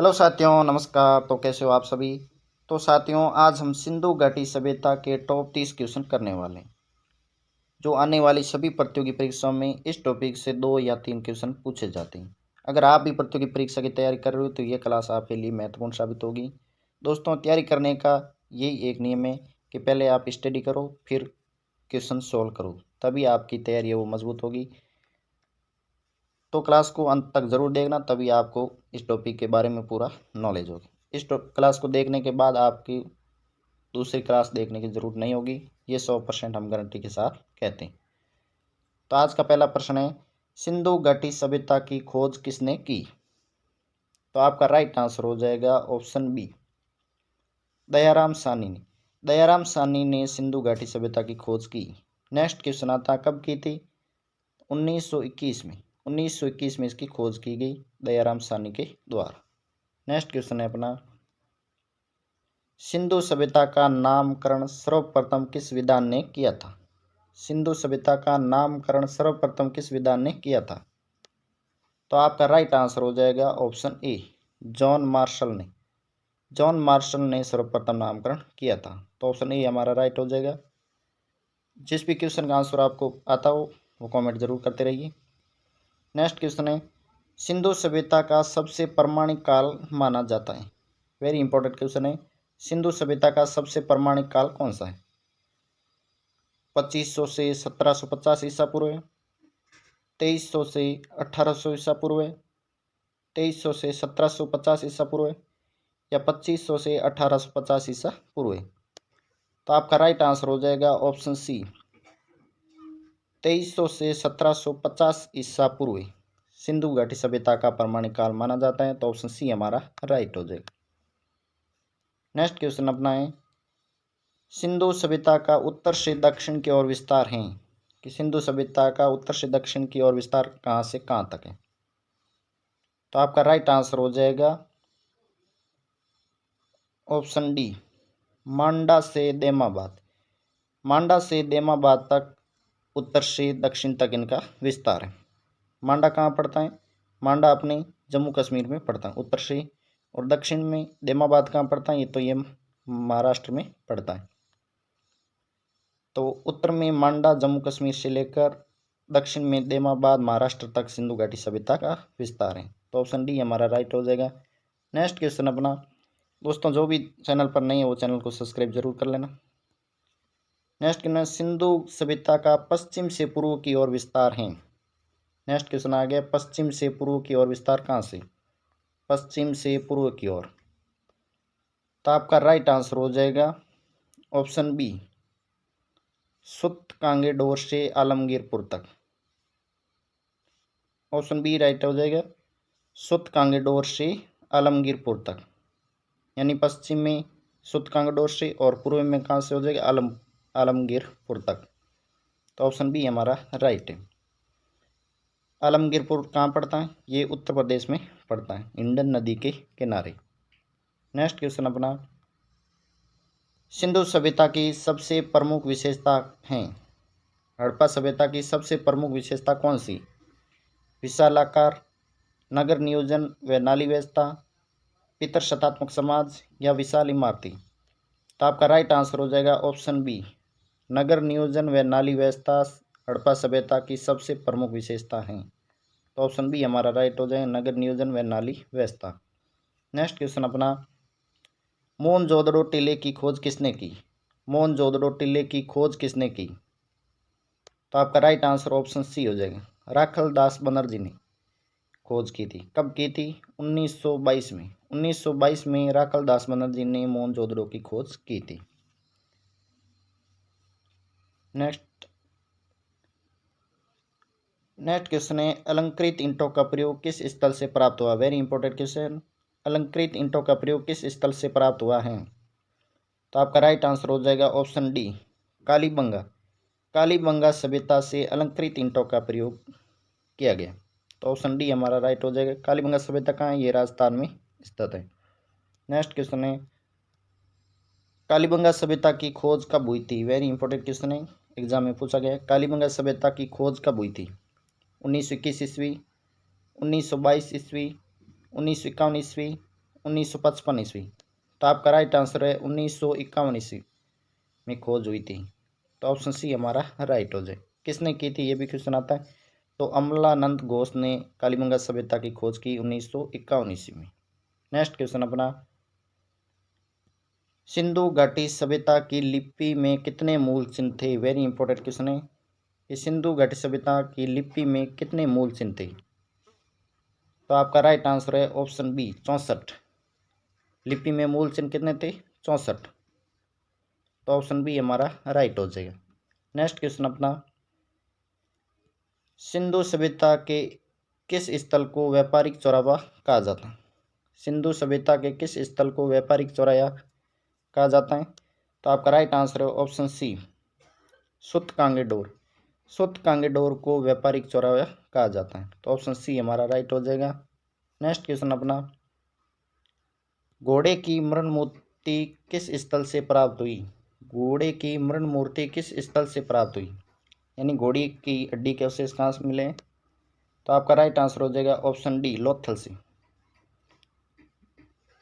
Hello साथियों, नमस्कार। तो कैसे हो आप सभी। तो साथियों, आज हम सिंधु घाटी सभ्यता के टॉप 30 क्वेश्चन करने वाले हैं, जो आने वाली सभी प्रतियोगी परीक्षाओं में इस टॉपिक से 2 या 3 क्वेश्चन पूछे जाते हैं। अगर आप भी प्रतियोगी परीक्षा की तैयारी कर रहे हो तो ये क्लास आपके लिए महत्वपूर्ण साबित होगी। दोस्तों, तैयारी करने का यही एक नियम है कि पहले आप स्टडी करो, फिर क्वेश्चन सोल्व करो, तभी आपकी तैयारी है वो मजबूत होगी। तो क्लास को अंत तक ज़रूर देखना, तभी आपको इस टॉपिक के बारे में पूरा नॉलेज होगी। इस क्लास को देखने के बाद आपकी दूसरी क्लास देखने की ज़रूरत नहीं होगी, ये 100% हम गारंटी के साथ कहते हैं। तो आज का पहला प्रश्न है, सिंधु घाटी सभ्यता की खोज किसने की। तो आपका राइट आंसर हो जाएगा ऑप्शन बी, दयाराम साहनी ने। दयाराम साहनी ने सिंधु घाटी सभ्यता की खोज की। नेक्स्ट क्वेश्चन आता, कब की थी। 1921 में। 1921 में इसकी खोज की गई दयाराम साहनी के द्वारा। नेक्स्ट क्वेश्चन है अपना, सिंधु सभ्यता का नामकरण सर्वप्रथम किस विद्वान ने किया था। सिंधु सभ्यता का नामकरण सर्वप्रथम किस विद्वान ने किया था। तो आपका राइट आंसर हो जाएगा ऑप्शन ए, जॉन मार्शल ने। जॉन मार्शल ने सर्वप्रथम नामकरण किया था। तो ऑप्शन ए हमारा राइट हो जाएगा। जिस भी क्वेश्चन का आंसर आपको आता हो वो कमेंट जरूर करते रहिए। नेक्स्ट क्वेश्चन है, सिंधु सभ्यता का सबसे प्रामाणिक काल माना जाता है। वेरी इंपॉर्टेंट क्वेश्चन है। सिंधु सभ्यता का सबसे प्रामाणिक काल कौन सा है। 2500 से 1750 ईसा पूर्व, 2300 से 1800 ईसा पूर्व, 2300 से 1750 ईसा पूर्व, या 2500 से 1850 ईसा पूर्व। तो आपका राइट आंसर हो जाएगा ऑप्शन सी, 2300 से 1750 ईसा पूर्व सिंधु घाटी सभ्यता का प्रामाणिक काल माना जाता है। तो ऑप्शन सी हमारा राइट हो जाएगा। नेक्स्ट क्वेश्चन अपना है, सिंधु सभ्यता का उत्तर से दक्षिण की ओर विस्तार है। कि सिंधु सभ्यता का उत्तर से दक्षिण की ओर विस्तार कहाँ से कहाँ तक है। तो आपका राइट आंसर हो जाएगा ऑप्शन डी, मांडा से देमाबाद। मांडा से देमाबाद तक उत्तर से दक्षिण तक इनका विस्तार है। मांडा कहाँ पड़ता है। मांडा अपने जम्मू कश्मीर में पड़ता है उत्तर से, और दक्षिण में देमाबाद कहाँ पड़ता है, ये तो ये महाराष्ट्र में पड़ता है। तो उत्तर में मांडा जम्मू कश्मीर से लेकर दक्षिण में देमाबाद महाराष्ट्र तक सिंधु घाटी सभ्यता का विस्तार है। तो ऑप्शन डी हमारा राइट हो जाएगा। नेक्स्ट क्वेश्चन अपना, दोस्तों जो भी चैनल पर नहीं है वो चैनल को सब्सक्राइब जरूर कर लेना। नेक्स्ट क्वेश्चन, सिंधु सभ्यता का पश्चिम से पूर्व की ओर विस्तार है। नेक्स्ट क्वेश्चन आ गया, पश्चिम से पूर्व की ओर विस्तार कहाँ से। पश्चिम से पूर्व की ओर। तो आपका राइट आंसर हो जाएगा ऑप्शन बी, सुत कांगेडोर से आलमगीरपुर तक। ऑप्शन बी राइट हो जाएगा, सुत कांगेडोर से आलमगीरपुर तक, यानी पश्चिम में सुत कांगेडोर से और पूर्व में कहाँ से हो जाएगा, आलमगीरपुर तक। तो ऑप्शन बी हमारा राइट है। आलमगीरपुर कहाँ पड़ता है, ये उत्तर प्रदेश में पड़ता है, इंडन नदी के किनारे। नेक्स्ट क्वेश्चन अपना, सिंधु सभ्यता की सबसे प्रमुख विशेषता है। हड़प्पा सभ्यता की सबसे प्रमुख विशेषता कौन सी। विशालाकार, नगर नियोजन व नाली व्यवस्था, पितृसत्तात्मक समाज, या विशाल इमारती। तो आपका राइट आंसर हो जाएगा ऑप्शन बी, नगर नियोजन व नाली व्यवस्था हड़प्पा सभ्यता की सबसे प्रमुख विशेषता है। तो ऑप्शन बी हमारा राइट हो जाएगा, नगर नियोजन व नाली व्यवस्था। नेक्स्ट क्वेश्चन अपना, मोहनजोदड़ो टीले की खोज किसने की। मोहनजोदड़ो टीले की खोज किसने की। तो आपका राइट आंसर ऑप्शन सी हो जाएगा, राखल दास बनर्जी ने खोज की थी। कब की थी, 1922 में। 1922 में राखल दास बनर्जी ने मोहनजोदड़ो की खोज की थी। नेक्स्ट क्वेश्चन है, अलंकृत ईंटों का प्रयोग किस स्थल से प्राप्त हुआ। वेरी इंपॉर्टेंट क्वेश्चन, अलंकृत ईंटों का प्रयोग किस स्थल से प्राप्त हुआ है। तो आपका राइट आंसर हो जाएगा ऑप्शन डी, कालीबंगा। कालीबंगा सभ्यता से अलंकृत ईंटों का प्रयोग किया गया। तो ऑप्शन डी हमारा राइट हो जाएगा। कालीबंगा सभ्यता कहाँ है, ये राजस्थान में स्थित है। नेक्स्ट क्वेश्चन है, कालीबंगा सभ्यता की खोज कब हुई थी। वेरी इंपॉर्टेंट क्वेश्चन है, एग्जाम में पूछा गया है। कालीबंगा सभ्यता की खोज कब हुई थी। 1921 ईस्वी, 1922 ईस्वी, 1951 ईस्वी, 1955 ईस्वी। तो आपका राइट आंसर है 1951 ईस्वी में खोज हुई थी। तो ऑप्शन सी हमारा राइट हो जाए। किसने की थी ये भी क्वेश्चन आता है। तो अमलानंद घोष ने कालीबंगा सभ्यता की खोज की 1951 ईस्वी में। नेक्स्ट क्वेश्चन अपना, सिंधु घाटी सभ्यता की लिपि में कितने मूल चिन्ह थे। वेरी इंपॉर्टेंट क्वेश्चन है कि सिंधु घाटी सभ्यता की लिपि में कितने मूल चिन्ह थे। तो आपका राइट आंसर है ऑप्शन बी 64। लिपि में मूल चिन्ह कितने थे 64। तो ऑप्शन बी हमारा राइट हो जाएगा। नेक्स्ट क्वेश्चन अपना, सिंधु सभ्यता के किस स्थल को व्यापारिक चौराहा कहा जाता है। सिंधु सभ्यता के किस स्थल को व्यापारिक चौराहा कहा जाता है। तो आपका राइट आंसर है ऑप्शन सी सुत कांगेडोर। सुत कांगेडोर को व्यापारिक चौराहा कहा जाता है। तो ऑप्शन सी हमारा राइट हो जाएगा। नेक्स्ट क्वेश्चन अपना, घोड़े की मरण मूर्ति किस स्थल से प्राप्त हुई। घोड़े की मरण मूर्ति किस स्थल से प्राप्त हुई, यानी घोड़ी की हड्डी के अवशेष कहाँ से मिले। तो आपका राइट आंसर हो जाएगा ऑप्शन डी लोथल से।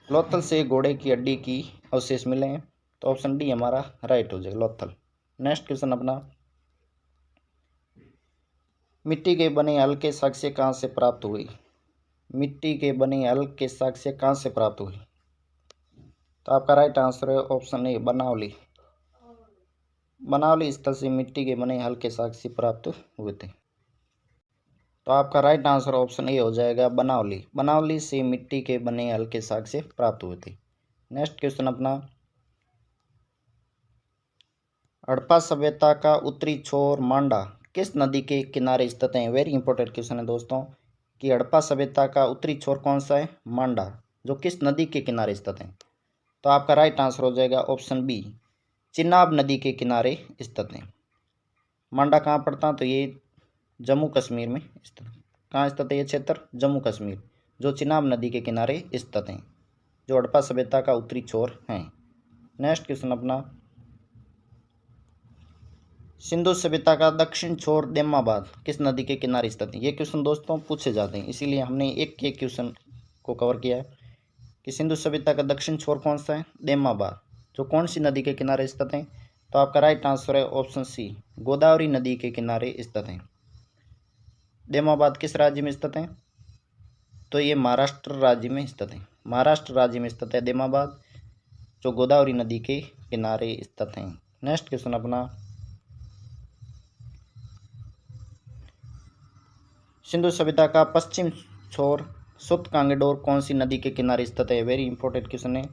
लोथल से घोड़े की हड्डी की अवशेष मिले हैं। तो ऑप्शन डी हमारा राइट हो जाएगा लोथल। नेक्स्ट क्वेश्चन अपना, मिट्टी के बने हल के साक्ष्य कहाँ से प्राप्त हुई। मिट्टी के बने हल के साक्ष्य कहाँ से प्राप्त हुई। तो आपका राइट आंसर है ऑप्शन ए बनावली। बनावली स्थल से मिट्टी के बने हल के साक्ष्य प्राप्त हुए थे। तो आपका राइट आंसर ऑप्शन ए हो जाएगा बनावली। बनावली से मिट्टी के बने हल के साक्ष्य प्राप्त हुए थे। नेक्स्ट क्वेश्चन अपना, हड़प्पा सभ्यता का उत्तरी छोर मांडा किस नदी के किनारे स्थित है। वेरी इंपॉर्टेंट क्वेश्चन है दोस्तों कि हड़प्पा सभ्यता का उत्तरी छोर कौन सा है मांडा, जो किस नदी के किनारे स्थित है। तो आपका राइट आंसर हो जाएगा ऑप्शन बी चिनाब नदी के किनारे स्थित है। मांडा कहाँ पड़ता है, तो ये जम्मू कश्मीर में स्थित। कहाँ स्थित है ये क्षेत्र, जम्मू कश्मीर, जो चिनाब नदी के किनारे स्थित है, जो हड़प्पा सभ्यता का उत्तरी छोर है। नेक्स्ट क्वेश्चन अपना, सिंधु सभ्यता का दक्षिण छोर देमाबाद किस नदी के किनारे स्थित है। ये क्वेश्चन दोस्तों पूछे जाते हैं, इसीलिए हमने एक एक क्वेश्चन को कवर किया है कि सिंधु सभ्यता का दक्षिण छोर कौन सा है देमाबाद, जो कौन सी नदी के किनारे स्थित है। तो आपका राइट आंसर है ऑप्शन सी गोदावरी नदी के किनारे स्थित है। देमाबाद किस राज्य में स्थित है, तो ये महाराष्ट्र राज्य में स्थित है। महाराष्ट्र राज्य में स्थित है देमाबाद, जो गोदावरी नदी के किनारे स्थित है। नेक्स्ट क्वेश्चन अपना, सिंधु सभ्यता का पश्चिम छोर सुत कांगेडोर कौन सी नदी के किनारे स्थित है। वेरी इंपॉर्टेंट क्वेश्चन है।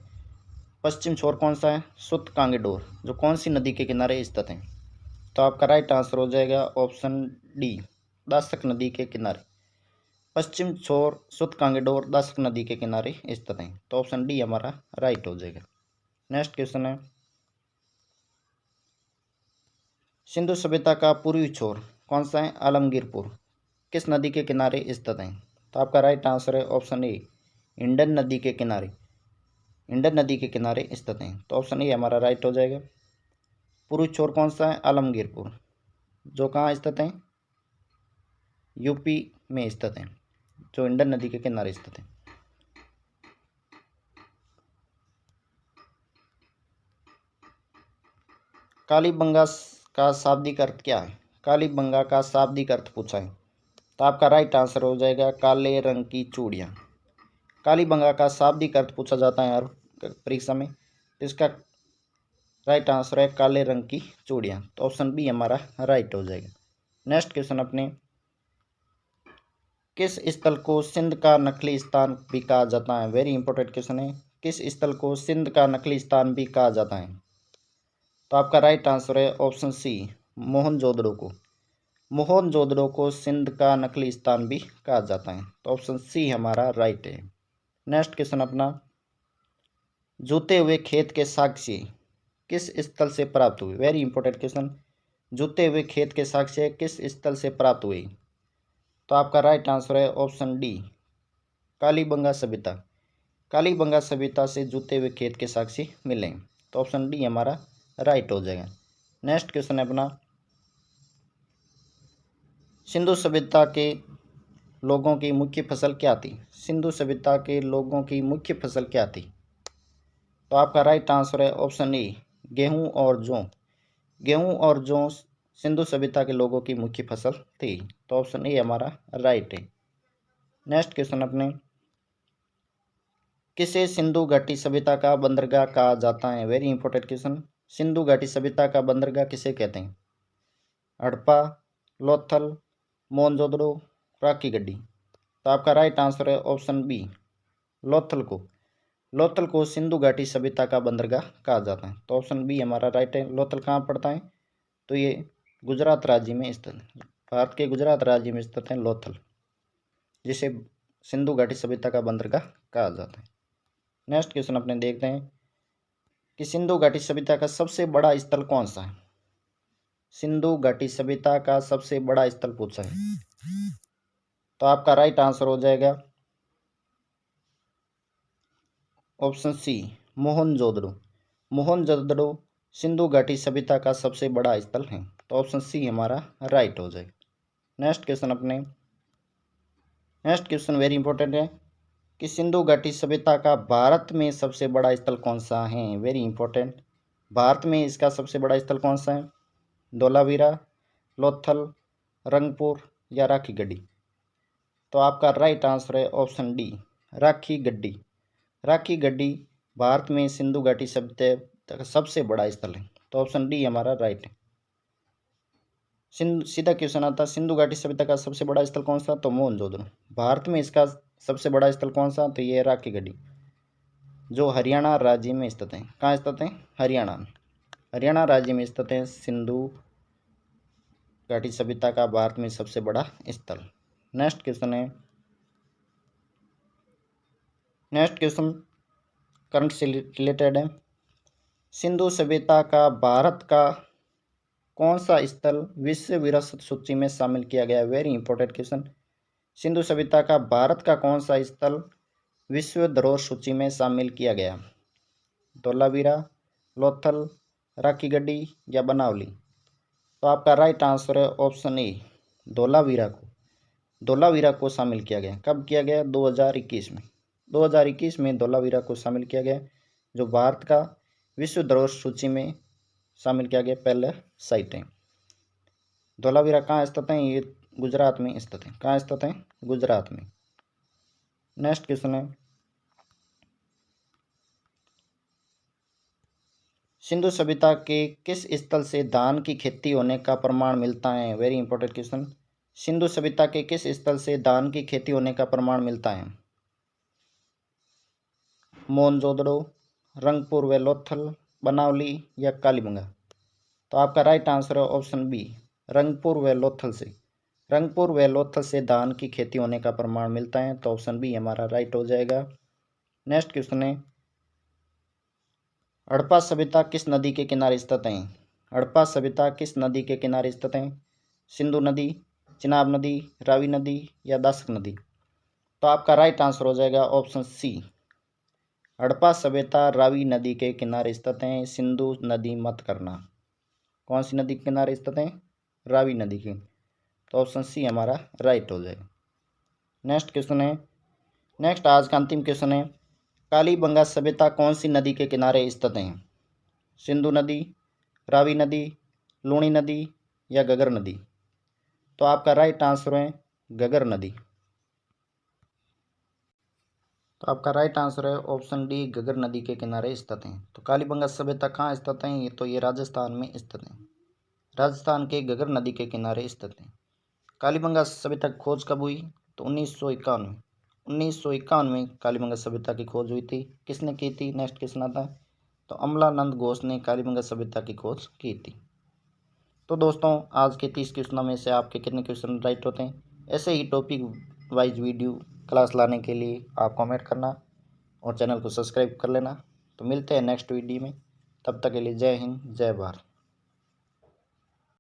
पश्चिम छोर कौन सा है सुत कांगेडोर, जो कौन सी नदी के किनारे स्थित है। तो आपका राइट आंसर हो जाएगा ऑप्शन डी दासक नदी के किनारे। पश्चिम छोर सुत कांगेडोर दासक नदी के किनारे स्थित है। तो ऑप्शन डी हमारा राइट हो जाएगा। नेक्स्ट क्वेश्चन है, सिंधु सभ्यता का पूर्वी छोर कौन सा है आलमगीरपुर किस नदी के किनारे स्थित है। तो आपका राइट आंसर है ऑप्शन ए इंडन नदी के किनारे। इंडन नदी के किनारे स्थित है। तो ऑप्शन ए हमारा राइट हो जाएगा। पूर्वी छोर कौन सा है आलमगीरपुर, जो कहाँ स्थित है यूपी में स्थित है, जो इंडन नदी के किनारे स्थित है। कालीबंगा का शाब्दिक अर्थ क्या है। कालीबंगा का शाब्दिक अर्थ पूछा है। तो आपका राइट आंसर हो जाएगा काले रंग की चूड़ियाँ। कालीबंगा का शाब्दिक अर्थ पूछा जाता है हर परीक्षा में, तो इसका राइट आंसर है काले रंग की चूड़ियाँ। तो ऑप्शन बी हमारा राइट हो जाएगा। नेक्स्ट क्वेश्चन अपने, किस स्थल को सिंध का नकली स्थान भी कहा जाता है। वेरी इंपॉर्टेंट क्वेश्चन है। किस स्थल को सिंध का नकली स्थान भी कहा जाता है। तो आपका राइट आंसर है ऑप्शन सी मोहनजोदड़ो को। मोहनजोदड़ो को सिंध का नकली स्थान भी कहा जाता है। तो ऑप्शन सी हमारा राइट है। नेक्स्ट क्वेश्चन अपना, जूते हुए खेत के साक्ष्य किस स्थल से प्राप्त हुए। वेरी इंपॉर्टेंट क्वेश्चन, जूते हुए खेत के साक्ष्य किस स्थल से प्राप्त हुए। तो आपका राइट आंसर है ऑप्शन डी कालीबंगा सभ्यता। कालीबंगा सभ्यता से जूते हुए खेत के साक्ष्य मिले। तो ऑप्शन डी हमारा राइट हो जाएगा। नेक्स्ट क्वेश्चन है अपना, सिंधु सभ्यता के लोगों की मुख्य फसल क्या थी? सिंधु सभ्यता के लोगों की मुख्य फसल क्या थी? तो आपका राइट आंसर है ऑप्शन ए, गेहूं और जौ। गेहूं और जौ सिंधु सभ्यता के लोगों की मुख्य फसल थी। तो ऑप्शन ए हमारा राइट है। नेक्स्ट क्वेश्चन अपने, किसे सिंधु घाटी सभ्यता का बंदरगाह कहा जाता है? Very important question. सिंधु घाटी सभ्यता का बंदरगाह किसे कहते हैं? हड़प्पा, लोथल, मोहनजोदड़ो, राखी गड्डी। तो आपका राइट आंसर है ऑप्शन बी, लोथल को। लोथल को सिंधु घाटी सभ्यता का बंदरगाह कहा जाता है। तो ऑप्शन बी हमारा राइट है। लोथल कहाँ पड़ता है? तो ये गुजरात राज्य में स्थित है। भारत के गुजरात राज्य में स्थित है लोथल, जिसे सिंधु घाटी सभ्यता का बंदरगाह कहा जाता है। नेक्स्ट क्वेश्चन अपने देखते हैं कि सिंधु घाटी सभ्यता का सबसे बड़ा स्थल कौन सा है? सिंधु घाटी सभ्यता का सबसे बड़ा स्थल पूछा है। तो आपका राइट आंसर हो जाएगा ऑप्शन सी, मोहनजोदड़ो। मोहनजोदड़ो सिंधु घाटी सभ्यता का सबसे बड़ा स्थल है। तो ऑप्शन सी हमारा राइट हो जाएगा। नेक्स्ट क्वेश्चन अपने, नेक्स्ट क्वेश्चन वेरी इंपॉर्टेंट है कि सिंधु घाटी सभ्यता का भारत में सबसे बड़ा स्थल कौन सा है? Very important. भारत में इसका सबसे बड़ा स्थल कौन सा है? धोलावीरा, लोथल, रंगपुर या राखी गड्डी। तो आपका राइट आंसर है ऑप्शन डी, राखी गड्डी। राखी गड्डी भारत में सिंधु घाटी सभ्यता का सबसे बड़ा स्थल है। तो ऑप्शन डी हमारा राइट है। सीधा क्वेश्चन आता, सिंधु घाटी सभ्यता का सबसे बड़ा स्थल कौन सा? तो मोहनजोदड़ो। भारत में इसका सबसे बड़ा स्थल कौन सा? तो ये राखी गड्डी, जो हरियाणा राज्य में स्थित है। कहाँ स्थित है? हरियाणा में। हरियाणा राज्य में स्थित है सिंधु घाटी सभ्यता का भारत में सबसे बड़ा स्थल। नेक्स्ट क्वेश्चन है, नेक्स्ट क्वेश्चन करंट से रिलेटेड है। सिंधु सभ्यता का भारत का कौन सा स्थल विश्व विरासत सूची में शामिल किया गया? Very important question. सिंधु सभ्यता का भारत का कौन सा स्थल विश्व धरोहर सूची में शामिल किया गया? धोलावीरा, लोथल, राखी गड्डी या बनावली। तो आपका राइट आंसर है ऑप्शन ए, धोलावीरा को। धोलावीरा को शामिल किया गया। कब किया गया? 2021 में। 2021 में धोलावीरा को शामिल किया गया, जो भारत का विश्व धरोहर सूची में शामिल किया गया पहले साइट है। धोलावीरा कहाँ स्थित है? ये गुजरात में स्थित है। कहाँ स्थित है? गुजरात में। नेक्स्ट क्वेश्चन है, सिंधु सभ्यता के किस स्थल से धान की खेती होने का प्रमाण मिलता है? Very important question. सिंधु सभ्यता के किस स्थल से धान की खेती होने का प्रमाण मिलता है? मोहनजोदड़ो, रंगपुर व लोथल, बनावली या कालीबंगा। तो आपका राइट आंसर है ऑप्शन बी, रंगपुर व लोथल से। रंगपुर व लोथल से धान की खेती होने का प्रमाण मिलता है। तो ऑप्शन बी हमारा राइट हो जाएगा। नेक्स्ट क्वेश्चन है, हड़प्पा सभ्यता किस नदी के किनारे स्थित है? हड़प्पा सभ्यता किस नदी के किनारे स्थित है? सिंधु नदी, चिनाब नदी, रावी नदी या दासक नदी। तो आपका राइट आंसर हो जाएगा ऑप्शन सी, हड़प्पा सभ्यता रावी नदी के किनारे स्थित है। सिंधु नदी मत करना। कौन सी नदी के किनारे स्थित है? रावी नदी के। तो ऑप्शन सी हमारा राइट हो जाएगा। नेक्स्ट क्वेश्चन है, नेक्स्ट आज का अंतिम क्वेश्चन है, कालीबंगा सभ्यता कौन सी नदी के किनारे स्थित है? सिंधु नदी, रावी नदी, लूणी नदी या घग्गर नदी। तो आपका राइट आंसर है घग्गर नदी। तो आपका राइट आंसर है ऑप्शन डी, घग्गर नदी के किनारे स्थित है। तो कालीबंगा सभ्यता कहाँ स्थित है? तो ये राजस्थान में स्थित है। राजस्थान के घग्गर नदी के किनारे स्थित है। कालीबंगा सभ्यता की खोज कब हुई? तो 1951 में। 1951 में कालीबंगा सभ्यता की खोज हुई थी। किसने की थी? नेक्स्ट क्वेश्चन आता है, तो अमलानंद घोष ने कालीबंगा सभ्यता की खोज की थी। तो दोस्तों, आज के 30 क्वेश्चनों में से आपके कितने क्वेश्चन राइट होते हैं? ऐसे ही टॉपिक वाइज वीडियो क्लास लाने के लिए आप कमेंट करना और चैनल को सब्सक्राइब कर लेना। तो मिलते हैं नेक्स्ट वीडियो में। तब तक के लिए जय हिंद, जय भारत।